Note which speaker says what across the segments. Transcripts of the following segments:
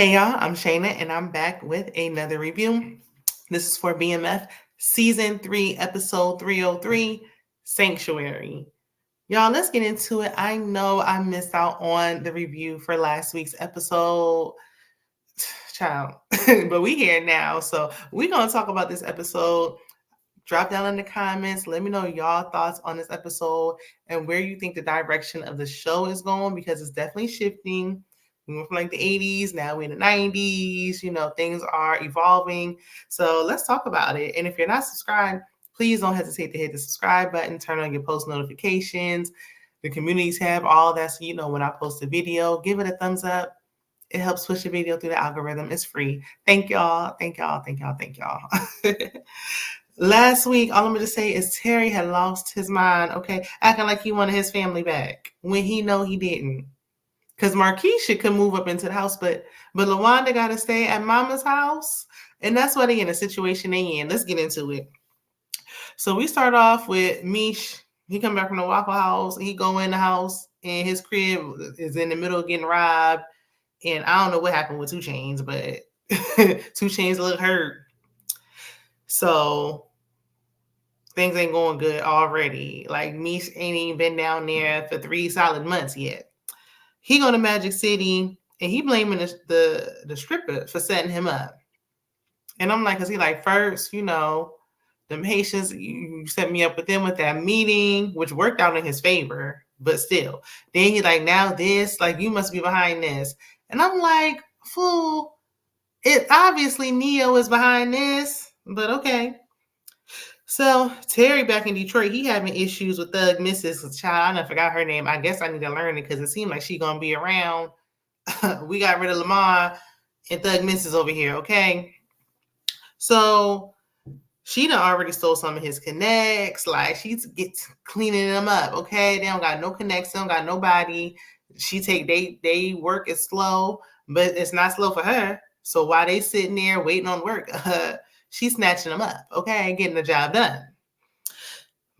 Speaker 1: Hey y'all, I'm Shayna and I'm back with another review. This is for BMF Season 3, Episode 303, Sanctuary. Y'all, let's get into it. I know I missed out on the review for last week's episode, child, but we here now. So we're going to talk about this episode. Drop down in the comments. Let me know y'all thoughts on this episode and where you think the direction of the show is going, because it's definitely shifting. We went from like the 80s, now we're in the 90s. Things are evolving. So let's talk about it. And if you're not subscribed, please don't hesitate to hit the subscribe button, turn on your post notifications, the community tab, all that. So when I post a video, give it a thumbs up. It helps push the video through the algorithm. It's free. Thank y'all. Thank y'all. Thank y'all. Thank y'all. Last week, all I'm going to say is Terry had lost his mind, okay? Acting like he wanted his family back when he know he didn't. Because Marquisha could move up into the house, but LaWanda got to stay at Mama's house. And that's why they in a situation they in. Let's get into it. So we start off with Meech. He come back from the Waffle House. He go in the house, and his crib is in the middle of getting robbed. And I don't know what happened with 2 Chainz, but 2 Chainz look hurt. So things ain't going good already. Like, Meech ain't even been down there for 3 solid months yet. He go to Magic City, and he blaming the stripper for setting him up. And I'm like, because he like, first, them Haitians, you set me up with them with that meeting, which worked out in his favor, but still. Then he like, now this, like, you must be behind this. And I'm like, fool, it obviously Neo is behind this, but okay. So Terry back in Detroit, he having issues with Thug Mrs. Child. I forgot her name. I guess I need to learn it because it seemed like she gonna be around. We got rid of Lamar and Thug Mrs. over here, okay? So she done already stole some of his connects. Like, she's cleaning them up, okay? They don't got no connects, they don't got nobody. They work is slow, but it's not slow for her. So while they sitting there waiting on work, she's snatching them up, okay, getting the job done.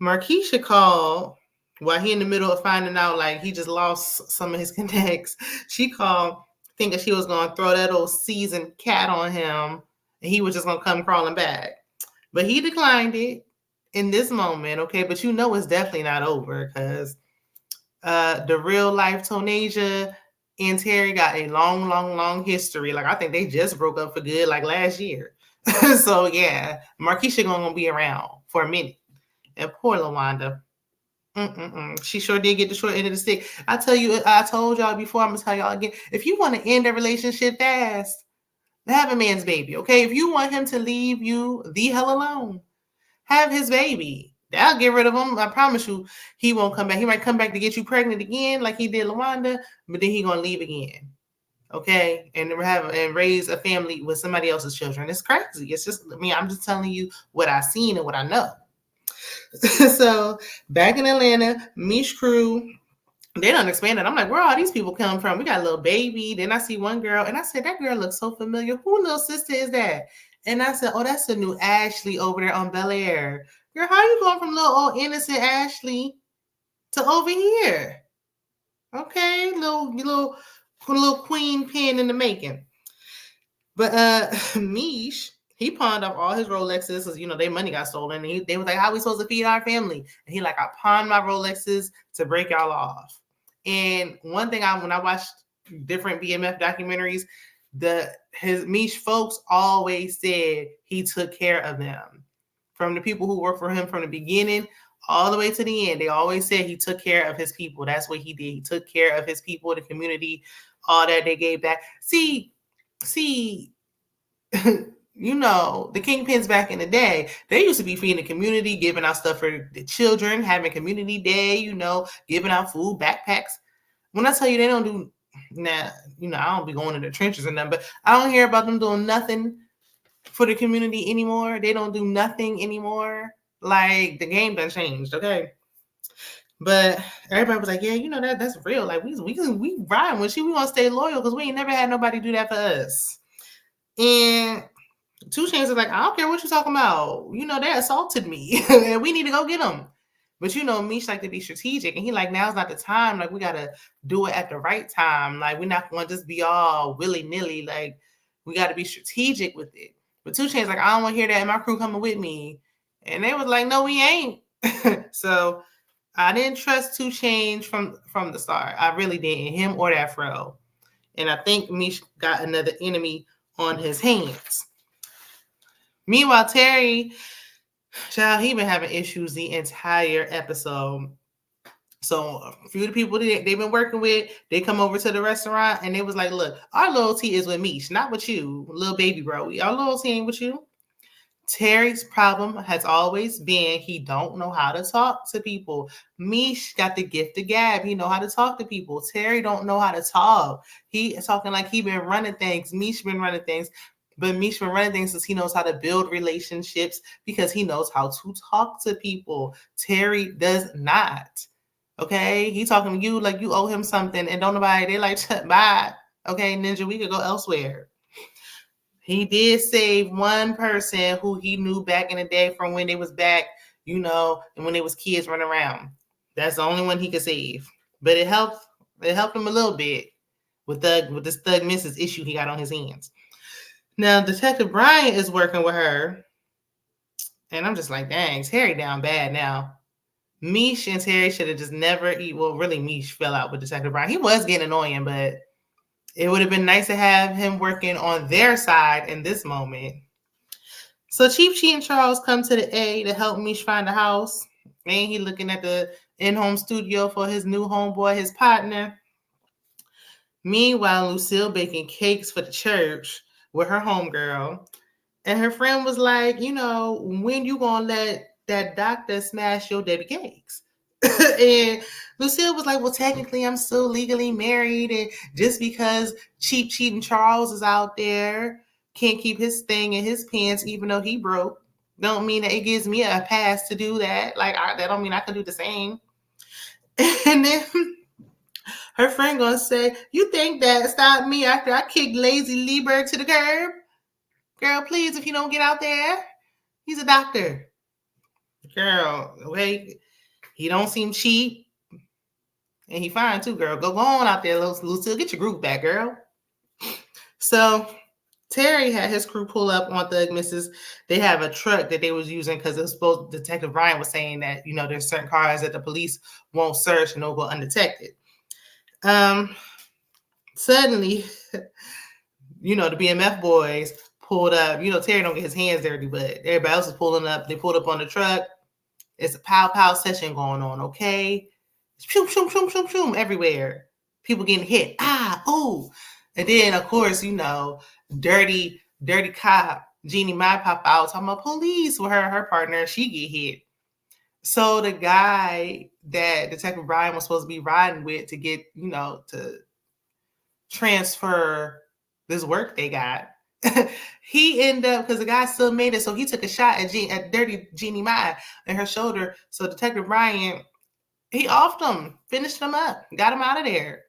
Speaker 1: Marquisha called while he in the middle of finding out, like, he just lost some of his connects. She called thinking she was going to throw that old seasoned cat on him, and he was just going to come crawling back. But he declined it in this moment, okay? But it's definitely not over, because the real life Tonasia and Terry got a long, long, long history. Like, I think they just broke up for good, like, last year. So, yeah, Marquisha gonna be around for a minute. And poor LaWanda. She sure did get the short end of the stick. I told y'all before, I'm going to tell y'all again. If you want to end a relationship fast, have a man's baby, okay? If you want him to leave you the hell alone, have his baby. That'll get rid of him. I promise you, he won't come back. He might come back to get you pregnant again, like he did LaWanda, but then he gonna leave again, okay? And raise a family with somebody else's children. It's crazy. It's just, I'm just telling you what I've seen and what I know. So back in Atlanta, Meech crew, they done expanded. I'm like, where all these people come from? We got a little baby. Then I see one girl, and I said, that girl looks so familiar. Who little sister is that? And I said, oh, that's the new Ashley over there on Bel Air. Girl, how you going from little old innocent Ashley to over here? Okay, little queen pin in the making. But Meech, he pawned off all his Rolexes because, their money got stolen. And they was like, how are we supposed to feed our family? And he like, I pawned my Rolexes to break y'all off. And one thing when I watched different BMF documentaries, his Meech folks always said he took care of them. From the people who worked for him from the beginning all the way to the end, they always said he took care of his people. That's what he did. He took care of his people, the community, all that they gave back. See, the kingpins back in the day, they used to be feeding the community, giving out stuff for the children, having community day, giving out food, backpacks. When I tell you they don't do, I don't be going to the trenches and nothing, but I don't hear about them doing nothing for the community anymore. They don't do nothing anymore. Like, the game done changed, okay? But everybody was like, yeah, that's real. Like, we ride with you. We gonna stay loyal because we ain't never had nobody do that for us. And 2 Chainz is like, I don't care what you're talking about. They assaulted me and we need to go get them. But Meech like to be strategic, and he like, now's not the time. Like, we gotta do it at the right time. Like, we're not gonna just be all willy nilly. Like, we gotta be strategic with it. But 2 Chainz like, I don't want to hear that. And my crew coming with me, and they was like, no, we ain't. So I didn't trust 2 Chainz from the start. I really didn't, him or that Fro. And I think Meech got another enemy on his hands. Meanwhile, Terry, child, he been having issues the entire episode. So a few of the people they've been working with, they come over to the restaurant and they was like, look, our loyalty is with Meech, not with you, little baby bro. Our loyalty ain't with you. Terry's problem has always been he don't know how to talk to people. Meech got the gift of gab. He know how to talk to people. Terry don't know how to talk. He is talking like he been running things. Meech been running things. But Meech been running things because he knows how to build relationships, because he knows how to talk to people. Terry does not. Okay? He talking to you like you owe him something, and don't nobody, they like, bye. Okay, Ninja, we could go elsewhere. He did save one person who he knew back in the day from when they was back, and when they was kids running around. That's the only one he could save. But it helped him a little bit with this Thug Mrs. issue he got on his hands. Now, Detective Bryant is working with her. And I'm just like, dang, Terry down bad now. Meech and Terry should have just never really Meech fell out with Detective Bryant. He was getting annoying, but it would have been nice to have him working on their side in this moment. So Chief Chi and Charles come to the A to help Meech find a house. And he looking at the in-home studio for his new homeboy, his partner. Meanwhile, Lucille baking cakes for the church with her homegirl. And her friend was like, when you gonna let that doctor smash your baby cakes? And Lucille was like, well, technically I'm still legally married, and just because cheap cheating Charles is out there, can't keep his thing in his pants even though he broke, don't mean that it gives me a pass to do that. Like, that don't mean I can do the same. And then her friend gonna say, you think that stopped me after I kicked Lazy Lieberg to the curb? Girl, please, if you don't get out there, he's a doctor. Girl, wait, he don't seem cheap. And he fine too, girl. Go on out there, Lucille. Get your groove back, girl. So Terry had his crew pull up on Thug Mrs. They have a truck that they was using because it was supposed, Detective Ryan was saying that, there's certain cars that the police won't search and they'll go undetected. Suddenly, the BMF boys pulled up. Terry don't get his hands dirty, but everybody else is pulling up. They pulled up on the truck. It's a pow session going on, okay? Shoom, shoom, shoom, shoom, shoom everywhere. People getting hit. Oh. And then, of course, dirty cop, Jeannie Mai pop out talking about police with her partner. She get hit. So the guy that Detective Brian was supposed to be riding with to get, to transfer this work they got, he ended up, because the guy still made it, so he took a shot at dirty Jeannie Mai in her shoulder. So Detective Bryant, he offed him, finished him up, got him out of there.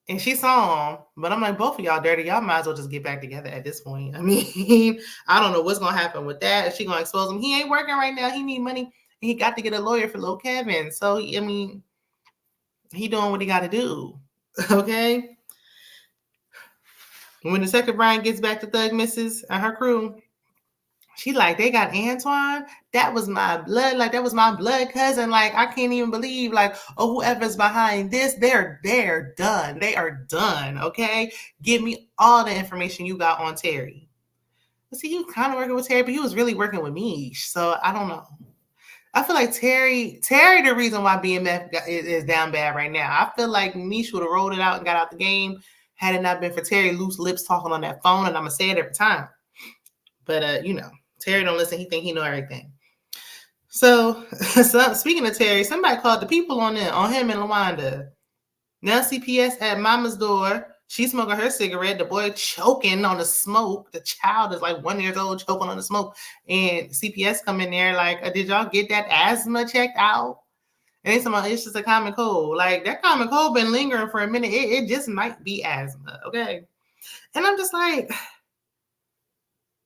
Speaker 1: And she saw him, but I'm like, both of y'all dirty. Y'all might as well just get back together at this point. I mean, I don't know what's going to happen with that. Is she going to expose him? He ain't working right now. He need money. He got to get a lawyer for little Kevin. So, he doing what he got to do. Okay? When Detective Brian gets back to Thug Mrs. and her crew, she like, they got Antoine? That was my blood. Like, that was my blood cousin. Like, I can't even believe, like, whoever's behind this, they're done. They are done, okay? Give me all the information you got on Terry. But see, you kind of working with Terry, but he was really working with Meech. So, I don't know. I feel like Terry, the reason why BMF is down bad right now. I feel like Meech would have rolled it out and got out the game had it not been for Terry loose lips talking on that phone, and I'm going to say it every time. But, Terry don't listen. He think he know everything. So speaking of Terry, somebody called the people on him and LaWanda. Now CPS at mama's door. She's smoking her cigarette. The boy choking on the smoke. The child is like 1 year old choking on the smoke. And CPS come in there like, did y'all get that asthma checked out? And they say, it's just a common cold. Like, that common cold been lingering for a minute. It just might be asthma, okay? And I'm just like,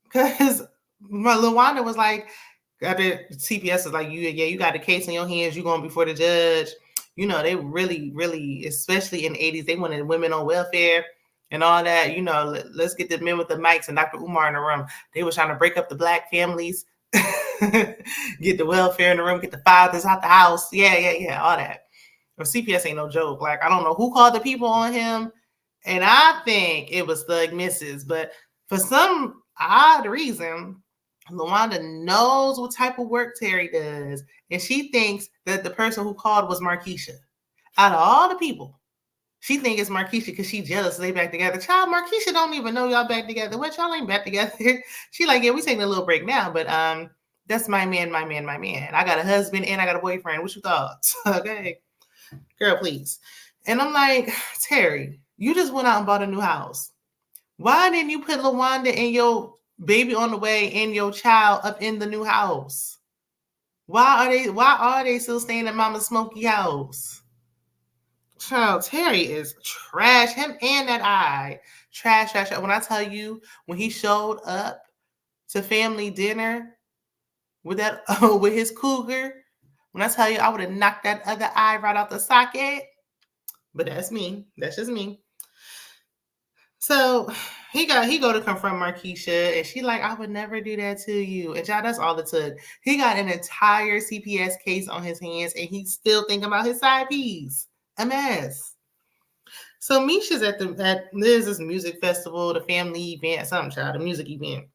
Speaker 1: because LaWanda was like, After CPS is like, you got the case in your hands, you going before the judge. You know, they really, especially in the 80s, they wanted women on welfare and all that. You know, let's get the men with the mics and Dr. Umar in the room. They were trying to break up the black families, get the welfare in the room, get the fathers out the house. Yeah, all that. But CPS ain't no joke. Like, I don't know who called the people on him, and I think it was Thug Mrs. But for some odd reason, LaWanda knows what type of work Terry does, and she thinks that the person who called was Markeisha. Out of all the people, she thinks it's Markeisha because she jealous they back together. Child, Markeisha don't even know y'all back together. What, y'all ain't back together? She like, yeah, we taking a little break now, but that's my man. I got a husband and I got a boyfriend. What you thought? Okay, girl, please. And I'm like, Terry, you just went out and bought a new house. Why didn't you put LaWanda and your baby on the way and your child up in the new house? Why are they still staying at Mama's smoky house? Child, Terry is trash. Him and that eye. Trash. When I tell you, when he showed up to family dinner with that with his cougar, when I tell you I would have knocked that other eye right out the socket. But that's me. That's just me. So he go to confront Markeisha, and she like, I would never do that to you. And y'all, that's all it took. He got an entire CPS case on his hands, and he's still thinking about his side piece. A mess. So Meech is at there's this music festival, the family event, the music event.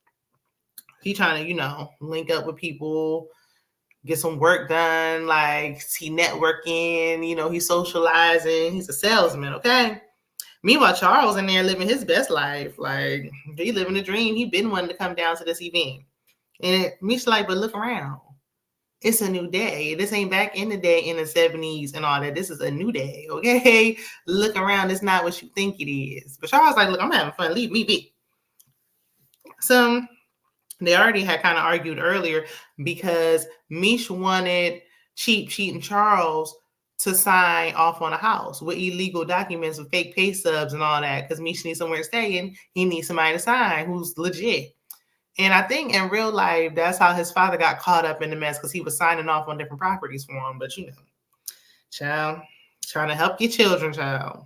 Speaker 1: He trying to, link up with people, get some work done, like he networking, he's socializing, he's a salesman, okay? Meanwhile, Charles in there living his best life. Like, he living a dream. He been wanting to come down to this event. And Meech like, but look around. It's a new day. This ain't back in the day in the 70s and all that. This is a new day, okay? Look around. It's not what you think it is. But Charles like, look, I'm having fun. Leave me be. So they already had kind of argued earlier because Meech wanted cheating Charles to sign off on a house with illegal documents with fake pay stubs and all that, because Meech needs somewhere to stay and he needs somebody to sign who's legit. And I think in real life, that's how his father got caught up in the mess, because he was signing off on different properties for him. But child, trying to help your children, child.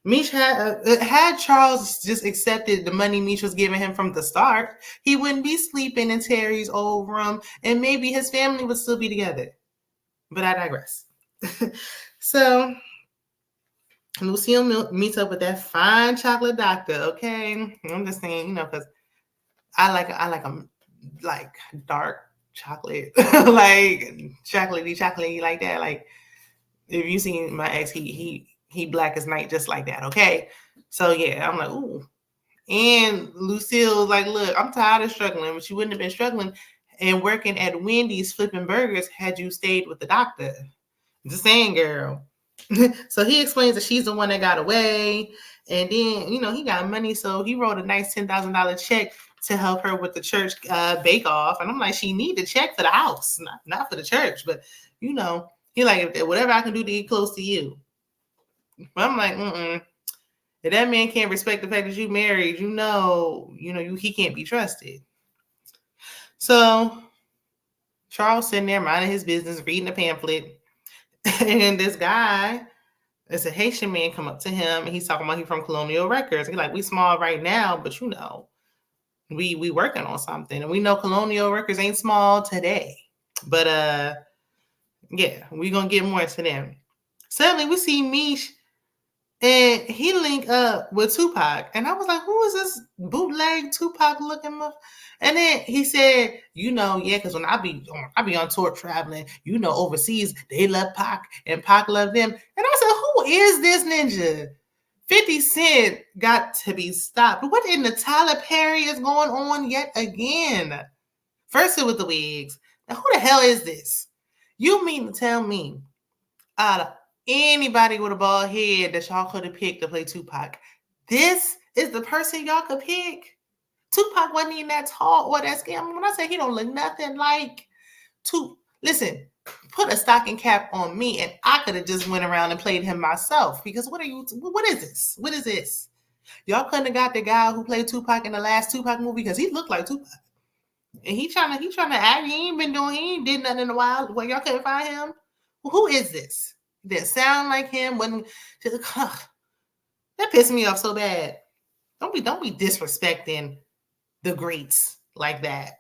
Speaker 1: Meech had Charles just accepted the money Meech was giving him from the start, he wouldn't be sleeping in Terry's old room, and maybe his family would still be together. But I digress. So Lucille meets up with that fine chocolate doctor. Okay, I'm just saying, because I like them like dark chocolate, like chocolatey like that. Like, if you seen my ex, he black as night, just like that. Okay, so yeah, I'm like, ooh. And Lucille like, look, I'm tired of struggling, but you wouldn't have been struggling and working at Wendy's flipping burgers had you stayed with the doctor. Just saying, girl. So he explains that she's the one that got away. And then, he got money. So he wrote a nice $10,000 check to help her with the church bake-off. And I'm like, she need the check for the house, not for the church. But, he like, whatever I can do to get close to you. But I'm like, if that man can't respect the fact that you married, he can't be trusted. So Charles sitting there minding his business, reading a pamphlet. And this guy, it's a Haitian man, come up to him, and he's talking about he's from Colonial Records. He's like, we small right now, but we working on something. And we know Colonial Records ain't small today. But yeah, we gonna get more into them. Suddenly we see Meech, and he linked up with Tupac. And I was like, who is this bootleg Tupac looking? And then he said, because when I be on tour traveling, overseas, they love Pac and Pac love them. And I said, who is this ninja? 50 Cent got to be stopped. What in the Tyler Perry is going on yet again? First it was the wigs. Now who the hell is this? You mean to tell me out of anybody with a bald head that y'all could have picked to play Tupac, this is the person y'all could pick? Tupac wasn't even that tall or that skinny. When I say he don't look nothing like Tupac, listen, put a stocking cap on me and I could have just went around and played him myself. Because what is this? What is this? Y'all couldn't have got the guy who played Tupac in the last Tupac movie, because he looked like Tupac. And he trying to act. He ain't did nothing in a while. Well, y'all couldn't find him. Well, who is this? That sound like him? When that pissed me off so bad. Don't be disrespecting the greats like that.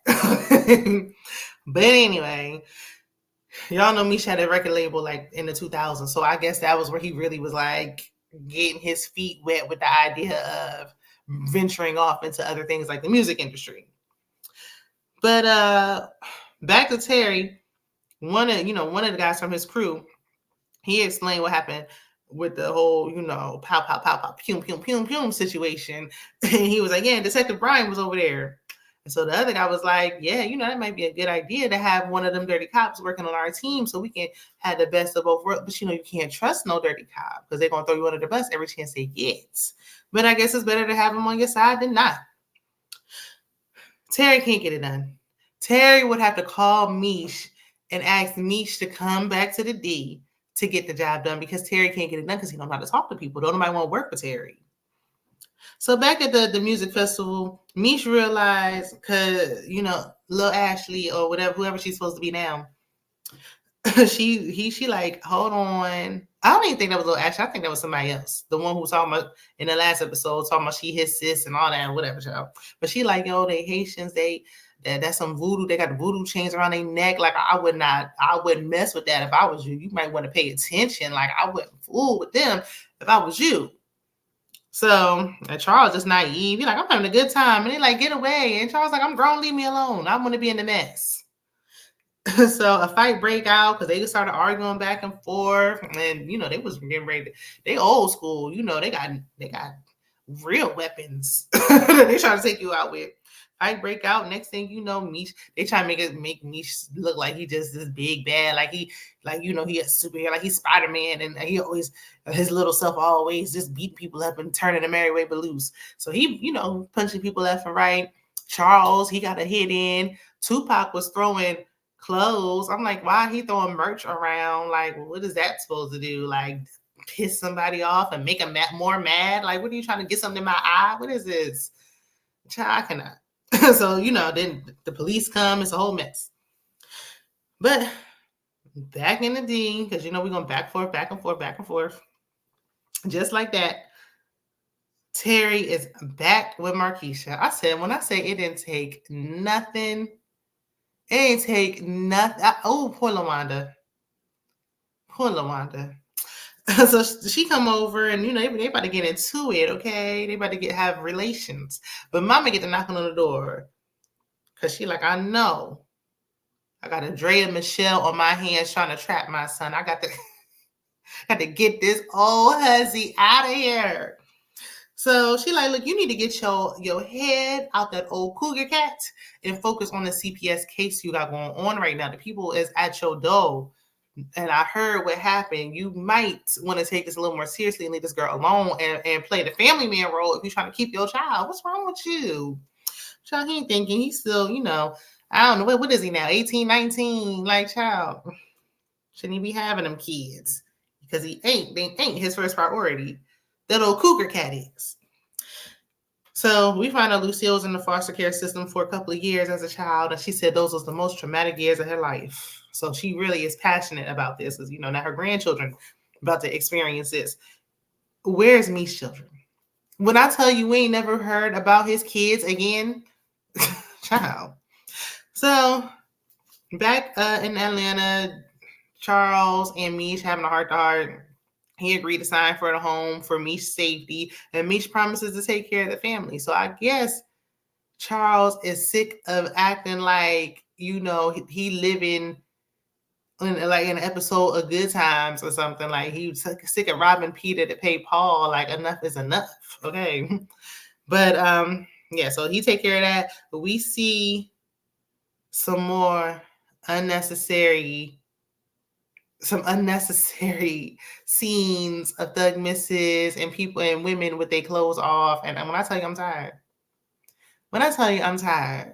Speaker 1: But anyway, y'all know Meech had a record label like in the 2000s, so I guess that was where he really was like getting his feet wet with the idea of venturing off into other things like the music industry. But back to Terry, one of the guys from his crew, he explained what happened with the whole, pow, pow, pow, pow, pum, pum, pum, pum situation. And he was like, yeah, Detective Brian was over there. And so the other guy was like, yeah, that might be a good idea to have one of them dirty cops working on our team so we can have the best of both worlds. But, you can't trust no dirty cop because they're going to throw you under the bus every chance they get. But I guess it's better to have them on your side than not. Terry can't get it done. Terry would have to call Meech and ask Meech to come back to the D to get the job done because Terry can't get it done because he don't know how to talk to people. Don't nobody want to work with Terry. So back at the music festival, Meech realized, because, Lil Ashley or whatever, whoever she's supposed to be now, she like, hold on. I don't even think that was Lil Ashley. I think that was somebody else. The one who was talking about in the last episode, talking about she his sis and all that and whatever, child. But she like, yo, they Haitians, that's some voodoo. They got the voodoo chains around their neck. Like, I wouldn't mess with that if I was you. You might want to pay attention. Like, I wouldn't fool with them if I was you. So, and Charles is naive. He's like, I'm having a good time. And they like, get away. And Charles like, I'm grown, leave me alone. I want to be in the mess. So a fight break out because they started arguing back and forth. And, they was getting ready. They old school. They got real weapons they try to take you out with. Fight break out. Next thing you know, Meech, they try to make Meech look like he just this big bad, he a superhero, like he's Spider-Man, and he always his little self always just beating people up and turning the merry way but loose. So he, punching people left and right. Charles, he got a hit in. Tupac was throwing clothes. I'm like, why he throwing merch around? Like, what is that supposed to do? Like, piss somebody off and make them more mad? Like, what are you trying to get something in my eye? What is this? Child, I cannot. So, then the police come. It's a whole mess. But back in the D, because, we're going back and forth. Just like that, Terry is back with Markeisha. When I say it didn't take nothing, it ain't take nothing. Oh, poor LaWanda. So she come over and, they about to get into it, okay? They about to have relations. But Mama get to knocking on the door. Because she like, I know. I got Andrea and Michelle on my hands trying to trap my son. I got to get this old hussy out of here. So she like, look, you need to get your head out that old cougar cat and focus on the CPS case you got going on right now. The people is at your door. And I heard what happened. You might want to take this a little more seriously and leave this girl alone and play the family man role if you're trying to keep your child. What's wrong with you? Child, he ain't thinking. He's still, I don't know. What is he now? 18, 19? Like, child, shouldn't he be having them kids? Because they ain't his first priority. That old cougar cat is. So we find out Lucille was in the foster care system for a couple of years as a child. And she said those was the most traumatic years of her life. So she really is passionate about this because, now her grandchildren about to experience this. Where's Meech's children? When I tell you we ain't never heard about his kids again, child. So back in Atlanta, Charles and Meech having a heart-to-heart. He agreed to sign for the home for Meech's safety, and Meech promises to take care of the family. So I guess Charles is sick of acting like, he living in an episode of Good Times or something. Like he was sick of robbing Peter to pay Paul. Like enough is enough. Okay. But yeah, so he take care of that. But we see some more unnecessary scenes of thug misses and people and women with their clothes off. And when I tell you I'm tired.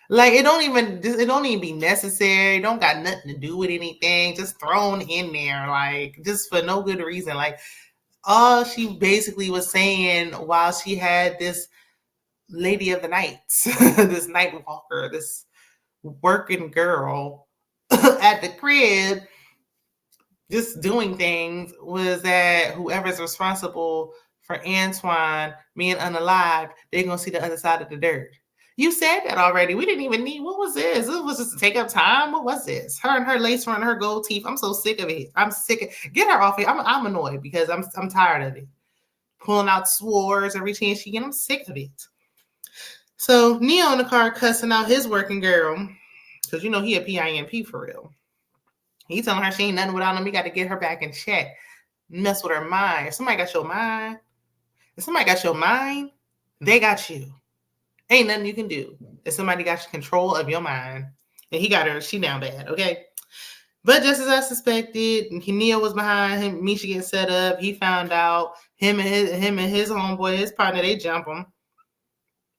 Speaker 1: Like it don't even be necessary. It don't got nothing to do with anything. Just thrown in there, like just for no good reason. Like all she basically was saying while she had this lady of the night, this night walker, this working girl at the crib, just doing things, was that whoever's responsible for Antoine being unalived, they're going to see the other side of the dirt. You said that already. We didn't even need, what was this? It was just to take up time. What was this? Her and her lace front, her gold teeth. I'm so sick of it. I'm sick of, get her off here. I'm annoyed because I'm tired of it. Pulling out swords every chance she get. I'm sick of it. So Neo in the car cussing out his working girl, because you know he a PIMP for real. He telling her she ain't nothing without him. He got to get her back in check. Mess with her mind. If somebody got your mind, they got you. Ain't nothing you can do. If somebody got control of your mind, and he got her, she down bad, okay? But just as I suspected, Neo was behind him. Meech getting set up. He found out him and his homeboy, his partner, they jump him.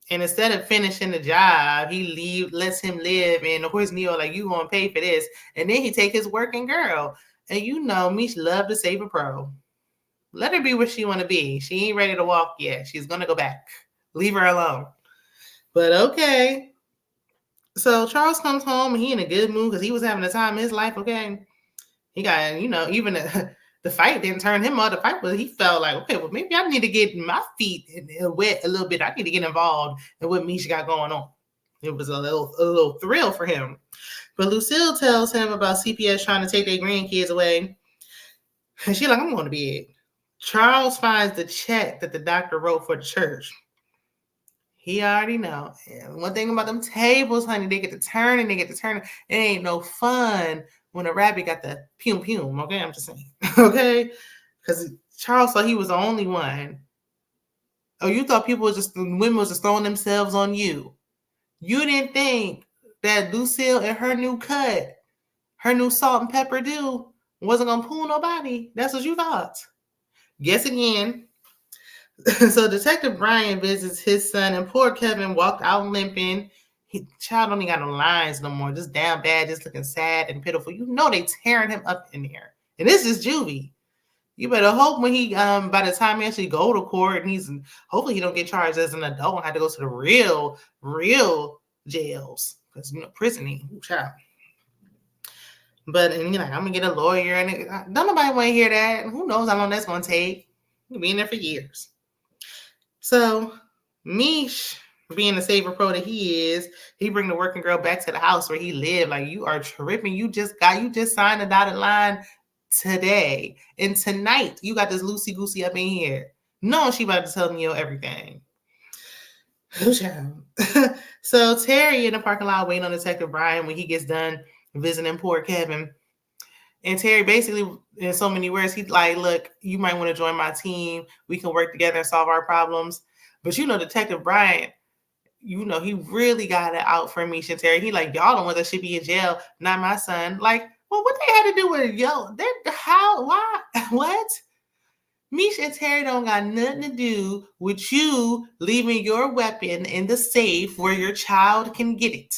Speaker 1: And instead of finishing the job, he lets him live. And of course, Neo like, you gonna pay for this. And then he take his working girl. And you know, Meech love to save a pro. Let her be where she want to be. She ain't ready to walk yet. She's gonna go back. Leave her alone. But okay. So Charles comes home and he in a good mood because he was having the time of his life, okay? He got, you know, even the fight didn't turn him on. The fight was, he felt like, okay, well, maybe I need to get my feet wet a little bit. I need to get involved in what Meech got going on. It was a little thrill for him. But Lucille tells him about CPS trying to take their grandkids away. And she's like, I'm going to bed. Charles finds the check that the doctor wrote for the church. He already know. And one thing about them tables, honey, they get to turn and they get to turn. It ain't no fun when a rabbit got the pum pum. Okay, I'm just saying. Okay, because Charles thought he was the only one. Oh, you thought women was just throwing themselves on you. You didn't think that Lucille and her new cut, her new salt and pepper deal wasn't gonna pull nobody. That's what you thought. Guess again. So Detective Brian visits his son, and poor Kevin walked out limping. Child don't even got no lines no more, just down bad, just looking sad and pitiful. You know they tearing him up in there. And this is juvie. You better hope when he by the time he actually go to court and hopefully he don't get charged as an adult and have to go to the real jails. Because you know, prisoning, child. But and you're like, I'm gonna get a lawyer, and don't nobody want to hear that. Who knows how long that's gonna take? You'll be in there for years. So Meech, being the saver pro that he is, he bring the working girl back to the house where he lived. Like, you are tripping. You just signed a dotted line today. And tonight you got this loosey goosey up in here. No, she about to tell me everything. So Terry in the parking lot waiting on Detective Brian when he gets done visiting poor Kevin. And Terry basically, in so many words, he's like, look, you might want to join my team. We can work together and solve our problems. But you know, Detective Bryant, you know, he really got it out for Meech and Terry. He like, y'all the ones that should be in jail, not my son. Like, well, what they had to do with why, what? Meech and Terry don't got nothing to do with you leaving your weapon in the safe where your child can get it.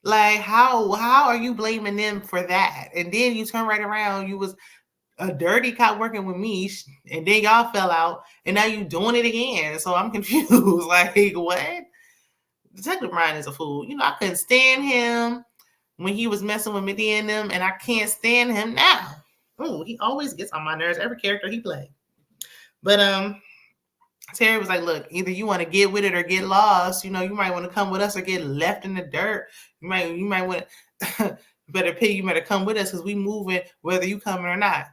Speaker 1: Like, how are you blaming them for that? And then you turn right around, you was a dirty cop working with Meech, and then y'all fell out, and now you doing it again. So I'm confused. Like, what? Detective Brian is a fool. You know, I couldn't stand him when he was messing with Medea and them, and I can't stand him now. Oh, he always gets on my nerves, every character he played. But Terry was like, look, either you want to get with it or get lost. You know, you might want to come with us or get left in the dirt. You might want to you better come with us because we moving whether you coming or not.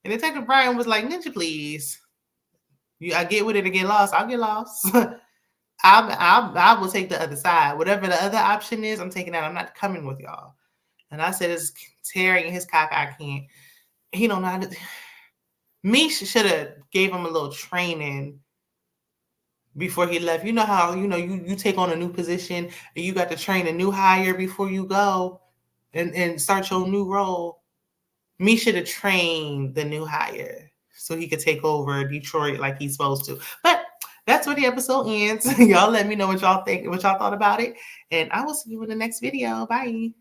Speaker 1: And Detective Brian was like, Ninja, please. I get with it or get lost. I'll get lost. I will take the other side. Whatever the other option is, I'm taking that. I'm not coming with y'all. And I said, it's Terry and his cock. I can't. He don't know how to. Meech should have gave him a little training before he left. You know how, you take on a new position and you got to train a new hire before you go and start your new role. Me should have trained the new hire so he could take over Detroit like he's supposed to. But that's where the episode ends. Y'all let me know what y'all think, what y'all thought about it. And I will see you in the next video. Bye.